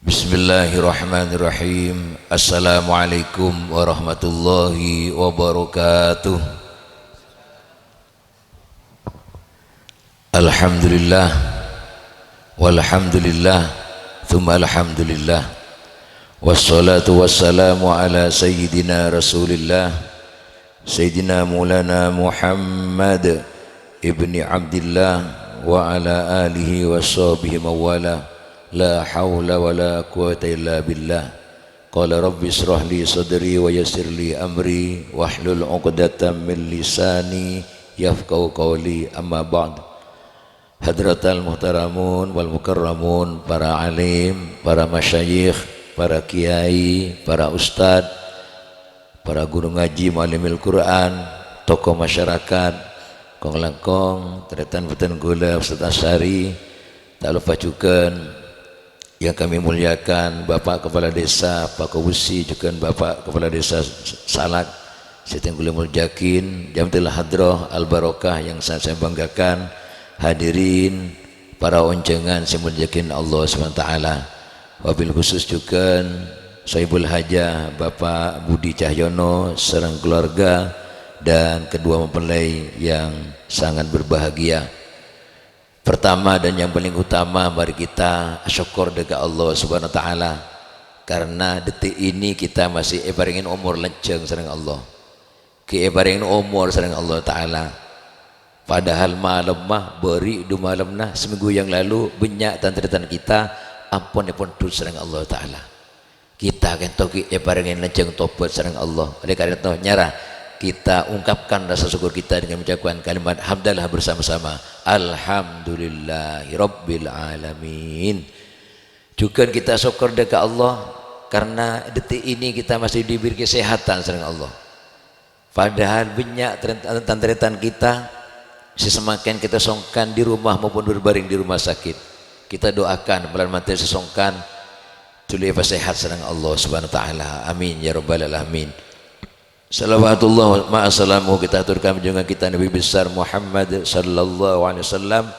Bismillahirrahmanirrahim. Assalamualaikum warahmatullahi wabarakatuh. Alhamdulillah walhamdulillah thumma alhamdulillah wassalatu wassalamu ala sayyidina rasulillah sayyidina maulana Muhammad ibni Abdillah wa ala alihi wa sahbihi mawala. La hawla wa la quwata illa billah. Qala rabbi israh li sadri wa yassir li amri wahlul 'uqdatam min lisani yafqahu qawli. Amma ba'd. Hadratal muhtaramun wal mukarramun, para alim, para masyayikh, para kiai, para ustad, para guru ngaji, muallimil Quran, tokoh masyarakat, kong langkong, teretan betan gula, Ustaz Asyari, tak lupa juga yang kami muliakan Bapak Kepala Desa Pak Kowusi, juga Bapak Kepala Desa Salak Siti Gulimul Jakin, Jamtil Hadroh Al Barokah yang sangat saya banggakan, hadirin para oncengan Simul Jakin Allah SWT, wabil khusus juga Sohibul Hajah Bapak Budi Cahyono serang keluarga dan kedua mempelai yang sangat berbahagia. Pertama dan yang paling utama, mari kita syukur dekat Allah Subhanahu wa taala karena detik ini kita masih ebaringin umur lenceng sareng Allah. Ki ebaringin umur sareng Allah taala. Padahal malam mah beri du malam nah seminggu yang lalu banyak tantritan kita ampunipun tu sareng Allah taala. Kita kan ki ebaringin lenceng tobat sareng Allah. Oleh karena itu nyarah kita ungkapkan rasa syukur kita dengan mengucapkan kalimat hamdalah bersama-sama. Alhamdulillahi Rabbil Alamin. Juga kita syukur dekat Allah karena detik ini kita masih diberi kesehatan sareng Allah. Padahal banyak tantritan kita semakin kita songkan di rumah maupun berbaring di rumah sakit. Kita doakan bulan mati sesongkan tuluy sehat sareng Allah Subhanahu wa taala. Amin ya rabbal alamin. Salawatullah ma'asalamu kita aturkan junjungan kita Nabi besar Muhammad sallallahu alaihi wasallam,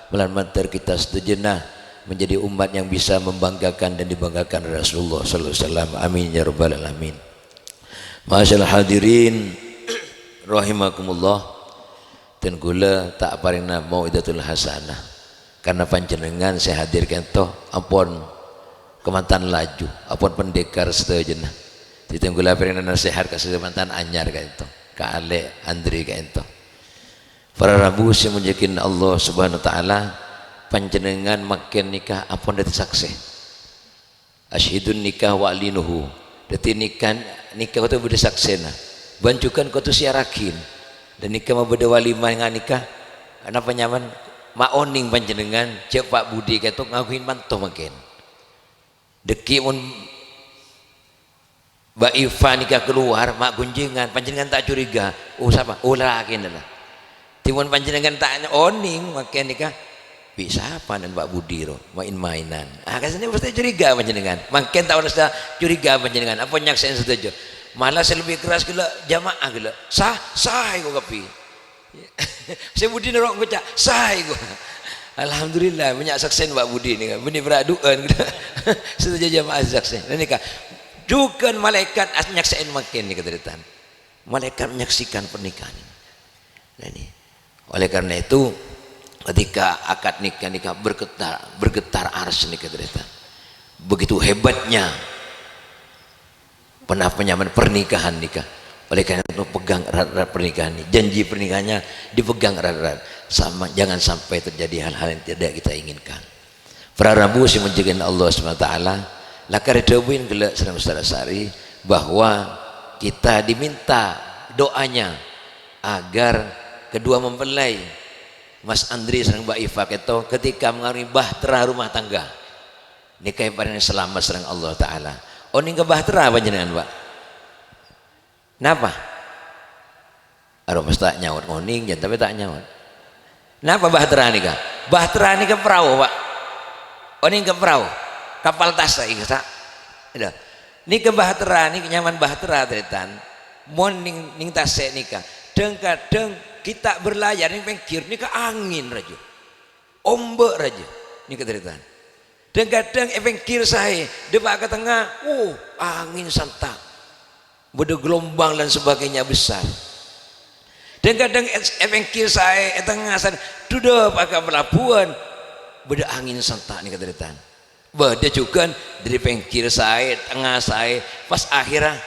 melantar kita sejenak menjadi umat yang bisa membanggakan dan dibanggakan Rasulullah sallallahu alaihi wasallam. Amin ya rabbal alamin. Masyaallah hadirin rahimakumullah, dan gula tak parina mau'idatul hasanah karena panjenengan saya hadirkan toh ampun kemantan laju ampun pendekar sejenak ditunggulah peringan nasihat kasih mantan anyar kayak itu kale Andri kayak itu para rabu yang menjakin Allah Subhanahu wa taala panjenengan makin nikah apun dadi saksi asyhidun nikah wa alinuhu dadi nikah itu beda saksena bancukan kau tu siarakin dan nikah mau beda walimah dengan nikah kenapa nyaman maoning panjenengan cek Pak Budi kayak itu ngakuin mantu makin deki mun Mbak Iva nikah keluar mak gunjingan panjenengan tak curiga siapa laki lah timun panjenengan tak oning makin nikah bisa apa dan Mbak Budi main-mainan kasihnya pasti curiga panjenengan makin tak harus curiga panjenengan apa nyaksain setuju malah saya lebih keras gila jamaah gila sah itu kapi saya Budi nerok baca sah itu alhamdulillah banyak saksen Mbak Budi ini benih beraduan gila setuju jamaah saksen dan nikah juga malaikat menyaksikan makin nih keteritan malaikat menyaksikan pernikahan ini. Nah, ini oleh karena itu ketika akad nikah bergetar ars nih keteritan begitu hebatnya penyaman pernikahan nikah. Oleh karena itu pegang erat-erat pernikahan ini, janji pernikahannya dipegang erat-erat sama jangan sampai terjadi hal-hal yang tidak kita inginkan. Para rabu si menjaga Allah SWT lakar dawin gelak sedang Ustaz Sari bahwa kita diminta doanya agar kedua mempelai Mas Andri dan Mbak Iva ketika mengalami bahtera rumah tangga nikah yang selamat sedang Allah Ta'ala oning ke bahtera apa jenengan Pak? Kenapa? Aduh mas tak nyawat ngoning jangan tapi tak nyawat kenapa bahtera nikah? Bahtera nikah perahu Pak oning ke perahu kapal tasa ingat ada ni ke bahtera ni nyaman bahtera teretan mon ning tase nikah kadang kita berlayar ni pengkir ni ke angin raja ombak raja ni keteritan Dan kadang evengkir saya depak ke tengah, angin santak, beda gelombang dan sebagainya besar. Dan kadang evengkir saya tengah sana, duduk pakai pelabuhan, beda angin santak nih kata. Beda juga dari pengkir saya, tengah saya, pas akhirnya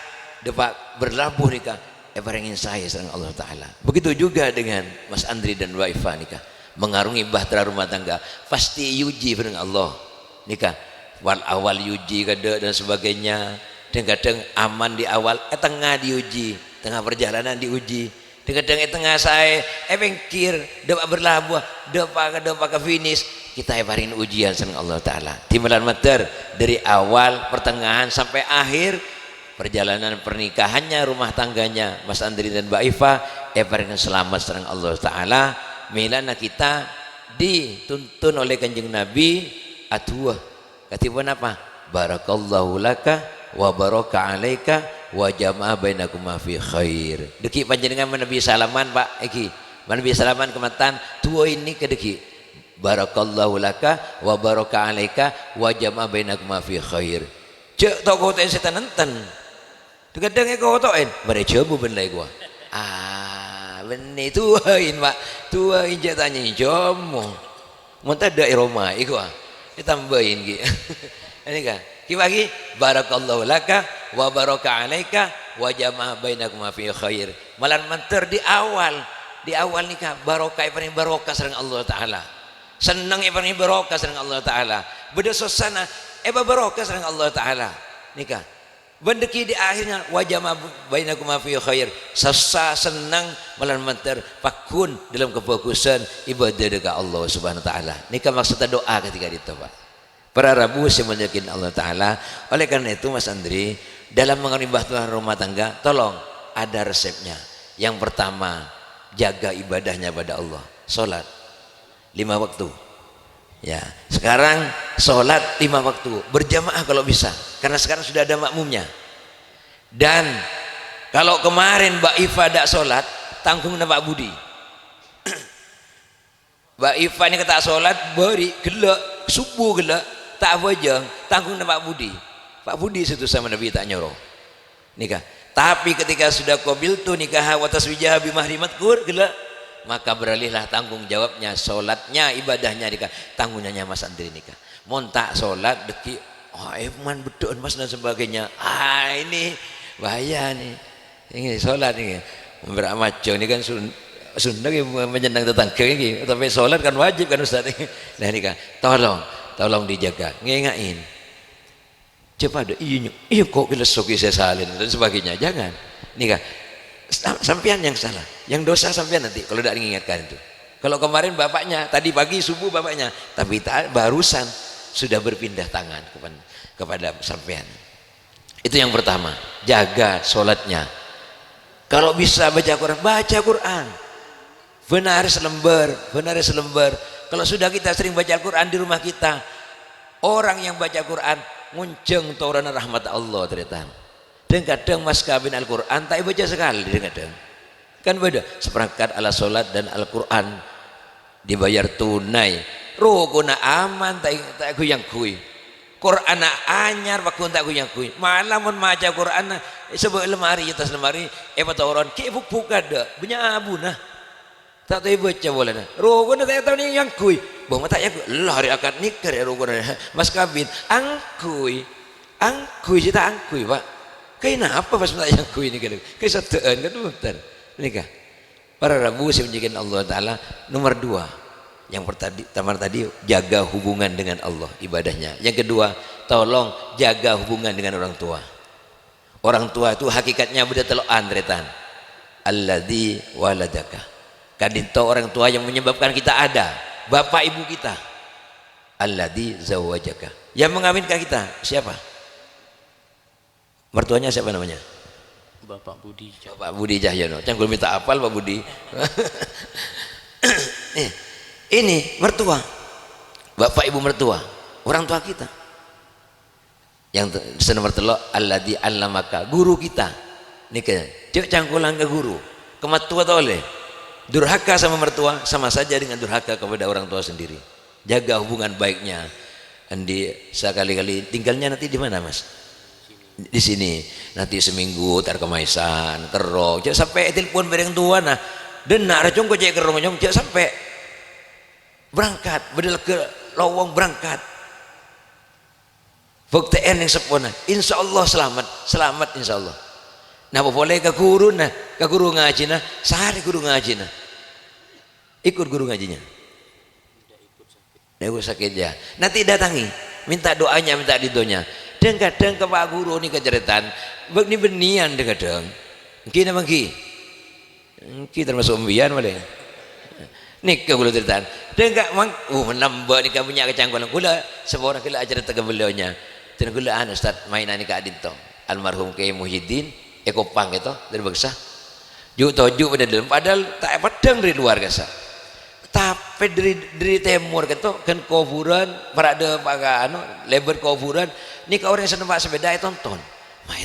depak berlabuh nikah, ingin saya serang Allah Ta'ala. Begitu juga dengan Mas Andri dan Waifa nikah, mengarungi bahtera rumah tangga, pasti yuji dengan Allah nikah, awal yuji kada dan sebagainya. Dan kadang aman di awal, tengah diuji, tengah perjalanan diuji. Dan kadang tengah saya pengkir depak berlabuh, depak ke finish, kita hebarin ujian sama Allah Ta'ala. Timbalan meter dari awal, pertengahan sampai akhir perjalanan pernikahannya, rumah tangganya Mas Andri dan Mbak Iva, hebarin selamat sama Allah Ta'ala. Milana kita dituntun oleh Kanjeng Nabi atuh. Katiban apa? Barakallahu laka wa baraka alaika wa jama'a bainakuma fi khair. Deki panjenengan Nabi salaman Pak iki. Nabi salaman kematan tua ini ke deki. Barakallahu laka wa baraka alaika wa jama'a bainakuma fi khair. Cek tok koten setan enten. Kadang kau toin, mereka coba benda gua. Benih tuain Pak, tuain jatanya jomo. Muntah ada Roma, iku ditambahin gitu. Ini kan, kibagi barakallahu laka wa baraka alaika wa jama'a bainakuma fi khair. Malan menter di awal nikah barokah paling barokah sareng Allah Ta'ala. Senang paling barokah sareng Allah Ta'ala. Beda suasana barokah sareng Allah Ta'ala nikah. Bendeki di akhirnya wajah bainakuma fi khair, sasa senang malan menter pakun dalam kefokusan ibadah dekat Allah Subhanahu wa taala. Nikah maksudnya doa ketika itu Pak. Para Rabu semenyakin Allah Ta'ala. Oleh karena itu Mas Andri, dalam mengarungi bahtera rumah tangga, tolong ada resepnya. Yang pertama, jaga ibadahnya pada Allah, sholat 5 waktu. Ya, sekarang sholat 5 waktu berjamaah kalau bisa, karena sekarang sudah ada makmumnya. Dan kalau kemarin Mbak Iva tidak sholat, tanggung Pak Budi. Mbak Iva ini kata sholat beri gelak subuh gelak tak wajah, tanggung Pak Budi. Pak Budi situ sama Nabi tak nyoro nikah. Tapi ketika sudah qabil tu nikah wa taswijah bi mahrimat kur gelak, maka beralihlah tanggung jawabnya, sholatnya, ibadahnya nikah, tanggungnya Mas Andri nikah. Montak sholat deki, eman betul Mas dan sebagainya. Ini bahaya nih. Ini sholat nih, beramaco ini kan Sunda menyenang tetangga ini, tapi sholat kan wajib kan Ustaz. Nah nikah, tolong dijaga, ngengain. Cepat ada iya kok filosofi saya salin dan sebagainya, jangan nikah. Sampean yang salah, yang dosa sampean nanti kalau tidak diingatkan itu. Kalau kemarin bapaknya, tadi pagi subuh bapaknya, tapi barusan sudah berpindah tangan kepada sampean. Itu yang pertama, jaga sholatnya. Kalau bisa baca Quran, benar selembar. Kalau sudah kita sering baca Quran di rumah kita, orang yang baca Quran ngunceng taurana rahmat Allah ternyata. Dan kadang mas kawin Al-Quran tak baca sekali kadang. Kan beda seperangkat ala sholat dan Al-Quran dibayar tunai. Rukuna aman tak kuyang kui. Quran anyar pakun tak kuyang kui. Malah mun maca Quran sebab lemari atas lemari tauran ke buka dah punya abu nah. Tak tahu baca boleh nah. Rukuna tak tahu ni yang kui. Bang tak yang lari akad nikah ya rukuna mas kawin angkui cita angkui Pak. Kenapa pas minta yang kui ini kan? Kesatuan kan betul. Nikah. Para Rabu saya menjadikan Allah Ta'ala nomor 2. Yang pertama tadi jaga hubungan dengan Allah ibadahnya. Yang kedua tolong jaga hubungan dengan orang tua. Orang tua itu hakikatnya beda teloan retan. Alladzi waladaka. Kadinto orang tua yang menyebabkan kita ada. Bapak ibu kita. Alladzi zawajaka. Yang mengawinkan kita siapa? Mertuanya siapa namanya? Bapak Budi. Bapak Budi Cahyono. Canggul minta apal Pak Budi. Ini mertua. Bapak ibu mertua, orang tua kita. Yang nomor 3 alladzi allamaka, guru kita. Nih cek cangkulan ke guru. Kematua oleh durhaka sama mertua sama saja dengan durhaka kepada orang tua sendiri. Jaga hubungan baiknya. Andi sekali-kali tinggalnya nanti di mana Mas? Di sini. Nanti seminggu tar ke Maisan, Kero. Cek sampai telepon bareng tua nah. Denak racung kok cek Kero nyong cek sampai berangkat, bedel ke lowong berangkat. Buktiin yang sepona. Insyaallah selamat insyaallah. Nah boleh ke guru nah, ke guru ngaji nah, sehari guru ngaji nah. Ikut guru ngajinya. Nego sakit ya. Nanti datangi, minta doanya, minta didonya. Dan kadang ke Pak Guru ni keceritaan, begini benian dia kadang. Mungkin apa ki? Kita termasuk umbian boleh. Nik ke gula ceritaan. Dan enggak mang, menambah ni punya kecangkulan. Gula seorang kila ajar tega beliaunya. Dan gula Ustaz mainan ni Kak Adinto, almarhum Kiai Muhyiddin, ekopang itu dari bangsa. Juk tojuk pada dalam, padahal tak padang dari luar kasa. Tapi dari timur kan kuburan berada pada lebar kuburan ni kau orang yang senang sepeda itu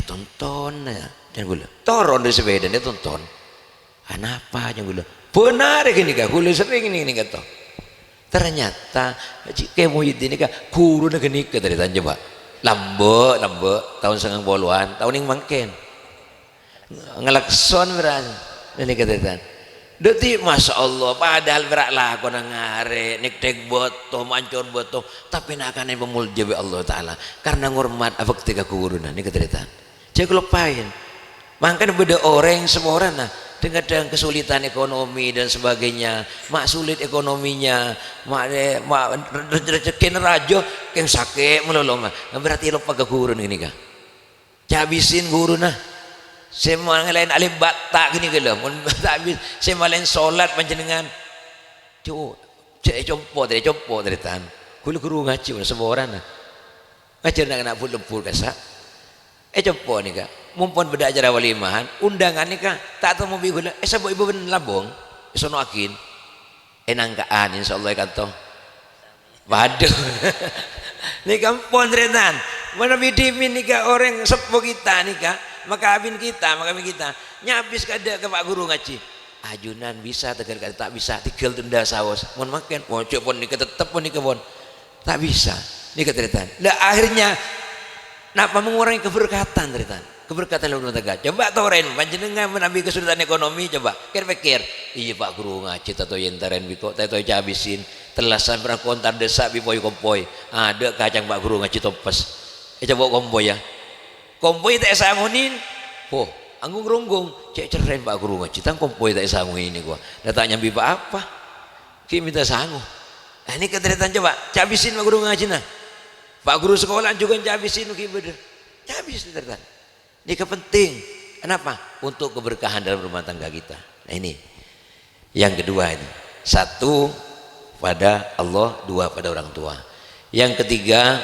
tonton ya jangan gula turun dari sepeda dia tonton kenapa jangan gula benar gini kak gula sering ini kata ternyata kayak Muhyiddin ini kak guru nak gini ke dari tanya pak lambe tahun 90-an tahun yang makin ngelakson berani ini kata Deti masya Allah, padahal berak lah kau ngare, nek boto, mancur boto, tapi nak akan memulja be Allah Taala, karena ngormat apa ketika kurunan ini keteritan. Jadi kelupain, makanya beda orang semua orang nah, dengan kesulitan ekonomi dan sebagainya, mak sulit ekonominya, mak rezeki rajo, yang sakit melolong, berarti lupa ke kurun ini kah? Cabisin guru nah. Semua lain alim batak gini ke lah, tak habis. Semua lain solat panjenengan. Cek compo dari tan. Kulu guru ngaji mana semua orang nah. Ngajar nak pul kasa. Compo ni kak. Mumpun beda acara walimahan. Undangan ni kak. Tak tahu mau bigula. Sabuk ibu ben labong. Sono akin. Nangkaan insyaallah kanto. Waduh. Ni kampon dari tan. Mana bidimin ni kak orang sepuh kita ni kak. Maka abin kita nyabis kada ke Pak Guru ngaji ajunan bisa tegar kada tak bisa tigel tunda saus mohon makan mohon pun ni tetep pun ni kebon tak bisa ni keteritan lah akhirnya napa mengurangi keberkatan teritan keberkatan rumah tangga coba toren panjenengan menambil kesulitan ekonomi coba pikir iya Pak Guru ngaji tato yentaren biko tato cabisin telasan pernah kontar desa bipoy kompoi ada kacang Pak Guru ngaji topes coba kompoi ya kompoi tak sangunin, anggung ronggung, cek ceren Pak Guru ngaji, tang kompoi tak sangunin ini gua. Datang nyambi Pak apa? Ki minta sangu. Ini keteritan coba, cabisin Pak Guru ngaji nah. Pak Guru sekolah juga cabisin ki bener. Cabis keteritan. Ini kepenting. Kenapa? Untuk keberkahan dalam rumah tangga kita. Nah ini. Yang kedua ini. Satu pada Allah, dua pada orang tua. Yang ketiga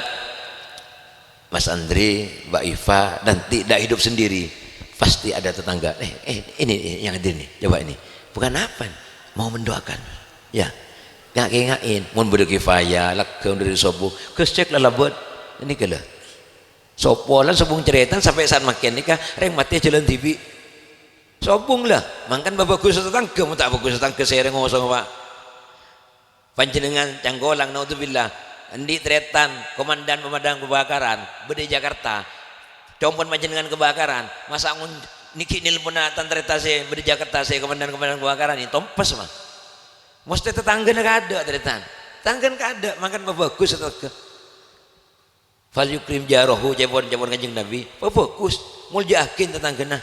Mas Andri, Mbak Iva nanti tidak hidup sendiri, pasti ada tetangga. Ini yang hadir nih, coba ini. Bukan apa, mau mendoakan, ya. Ngakin, mau berkifayah, lakukan dari sobu, kescek lah labut, ini kelah. Sopolan sobung ceretan sampai saat makin nikah, reng mati jalan TV. Sobung lah, makan bagus tetangga, mau tak bagus tetangga saya ngomong sama Pak. Panjenengan canggolang naudzubillah. Andi tretan komandan pemadam kebakaran bede Jakarta compon panjenengan kebakaran masa niki nilpunatan treta saya bede Jakarta saya komandan kebakaran ini tompes mah mesti tetangga nak ada tretan tangga nak ada makan bagus tetangga fal yukrim jarohu jabon kanjeng Nabi bagus muljakin tetangga nah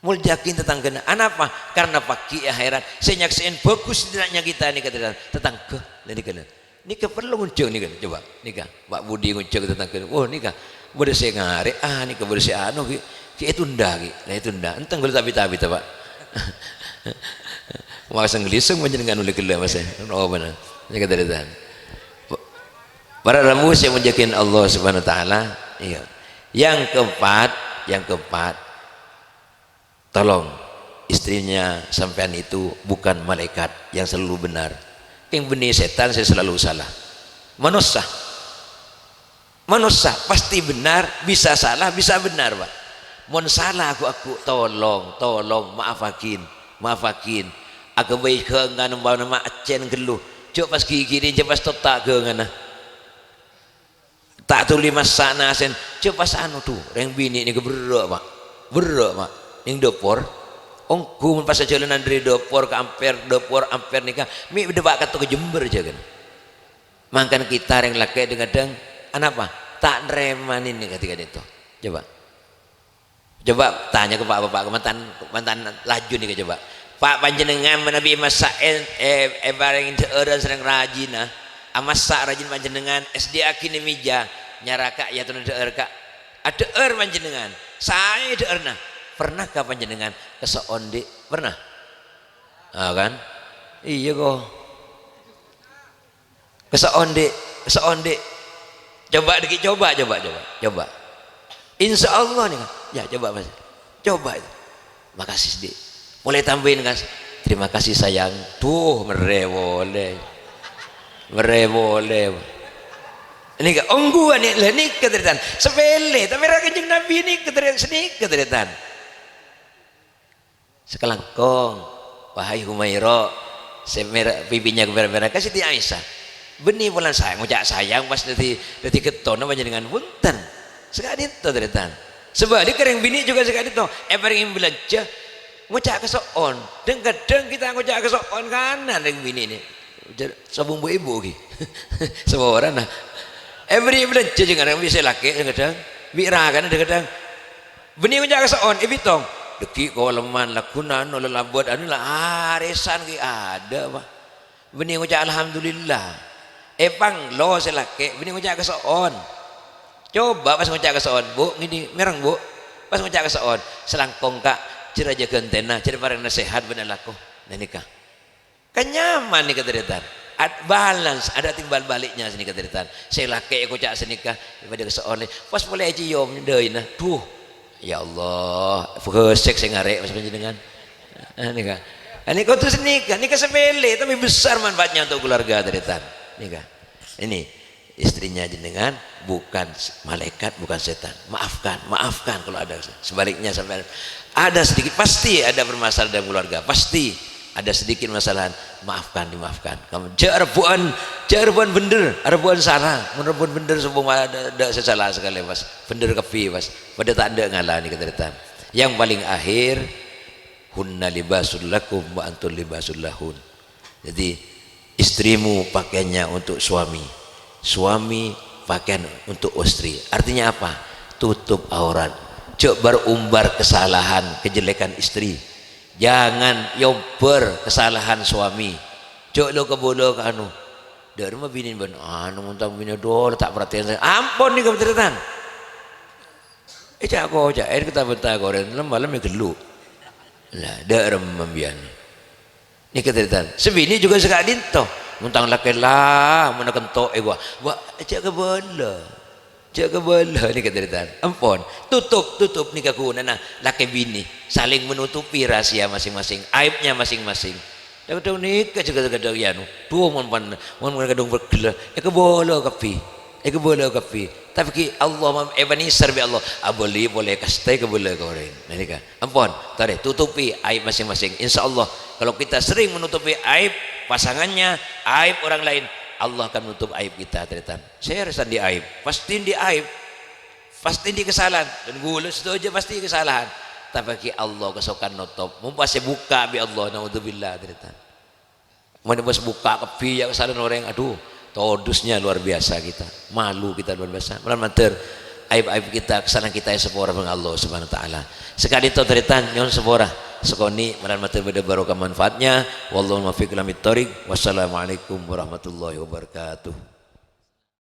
muljakin tetangga nah apa karena pagi akhirat saya nyaksiin bagus tidaknya kita nih kata tetangga dari kena nikah perlu nguncung nih kan coba nikah Pak Budi nguncung tentang ke nikah bersih ngare nikah bersih ki itu ndak ki nah itu ndak enteng gula tapi Pak masa ngelisung menjenengan oleh gula masa oh benar ini kata dia para ramus yang menjakin Allah Subhanahu wa taala iya yang keempat tolong istrinya sampean itu bukan malaikat yang selalu benar yang benih setan saya selalu salah manusia pasti benar bisa salah bisa benar Pak mon salah aku tolong maafakin aku baik ke ngana bawa nama acen geluh cok pas gigi dia pas totak ke ngana tak tuli masana sen coba sanu tuh reng bini ni keberok pak ning dopor ongku mun pas jalanan dari dopor ke dopor ampere nikah mi debak kata ke Jember aja kan mangkan kita reng laki dengan apa tak nereman ini ketika itu coba tanya ke bapak mantan laju nih coba Pak panjenengan menabi masain bareng orang sering rajin amasak rajin panjenengan SD akini mija nyaraka ya tuh kak ada panjenengan saya ada pernahkah panjenengan keseonde pernah kan iya kok keseonde coba insya Allah nih ya coba mas coba makasih sedih mulai tambahin kan terima kasih sayang tuh merewole ini kan ongguan nih lah nih keteritan sepele tapi rakajeng Nabi ini keteritan sekelangkong wahai Humaira semerah pipinya kemerah kasih di Aisyah benih bulan sayang ngucap sayang pas nanti keton apa dengan punten sekali itu teritan sebab dia kering bini juga sekali itu bareng belajar ngucap kesoon dan kadang kita ngucap kesoon kanan reng bini ini sabung bu ibu ki semua orang nah beri belajar jangan orang bisa laki kadang bira kan kadang benih ngucap kesoon bitong deki koleman lakunan lelabot anu lah arisan ki ada pak benih ngucap alhamdulillah pang lo selaki benih ngucap kesoon coba pas ngucap kesoon bu ini merang bu pas ngucap kesoon selangkong kak cira jaga antena cira barang nasihat benar laku nah nikah kan nyaman nih keteritan balance ada timbal baliknya sini keteritan saya laki aku cak senikah daripada kesoon pas mulai cium deh nah tuh ya Allah fusek saya ngarek mas panjenengan nikah ini kau tuh senikah nikah sepele tapi besar manfaatnya untuk keluarga keteritan nikah ini istrinya jenengan bukan malaikat bukan setan maafkan kalau ada sebaliknya sampai ada sedikit pasti ada permasalahan dalam keluarga pasti ada sedikit masalah dimaafkan kamu jarbuan bener arbuan salah menurut bener semua ada sesalah sekali mas bener kepi mas pada tak ada ngalah ni keteritan yang paling akhir hunna libasul lakum wa antum libasul lahun jadi istrimu pakaiannya untuk suami pakaian untuk istri artinya apa tutup aurat cok berumbar kesalahan kejelekan istri jangan yober kesalahan suami cok lo kebolo ke anu dari rumah bini ben anu muntah bini dor tak perhatian saya ampun nih kebetulan cak air kita bentar goreng malam gelu lah dari membian ini kebetulan sebini juga sekali dinto muntang laki lah mana kentok gua cak kebala ni keteritan ampun tutup nikahku nana laki bini saling menutupi rahasia masing-masing aibnya masing-masing dah tahu nikah juga kadang ya nu tuh mon kadang bergelar kebala kapi tapi ki Allah bani serbi Allah boleh kasih kebala goreng nah nikah ampun tadi tutupi aib masing-masing insyaallah kalau kita sering menutupi aib pasangannya aib orang lain Allah akan menutup aib kita teritan saya rasa di aib pasti di kesalahan dan gulus itu aja pasti kesalahan tapi Allah kesokan nutup mumpasa buka bi Allah naudzubillah teritan mana bos buka kepi ya kesalahan orang aduh todusnya luar biasa kita malu kita luar biasa malam mater aib-aib kita kesalahan kita yang sepora dengan Allah subhanahu wa ta'ala sekali itu teritan nyon sepora sekoni malam mater beda barokah manfaatnya wallahu muwaffiq ila thoriq wassalamualaikum warahmatullahi wabarakatuh.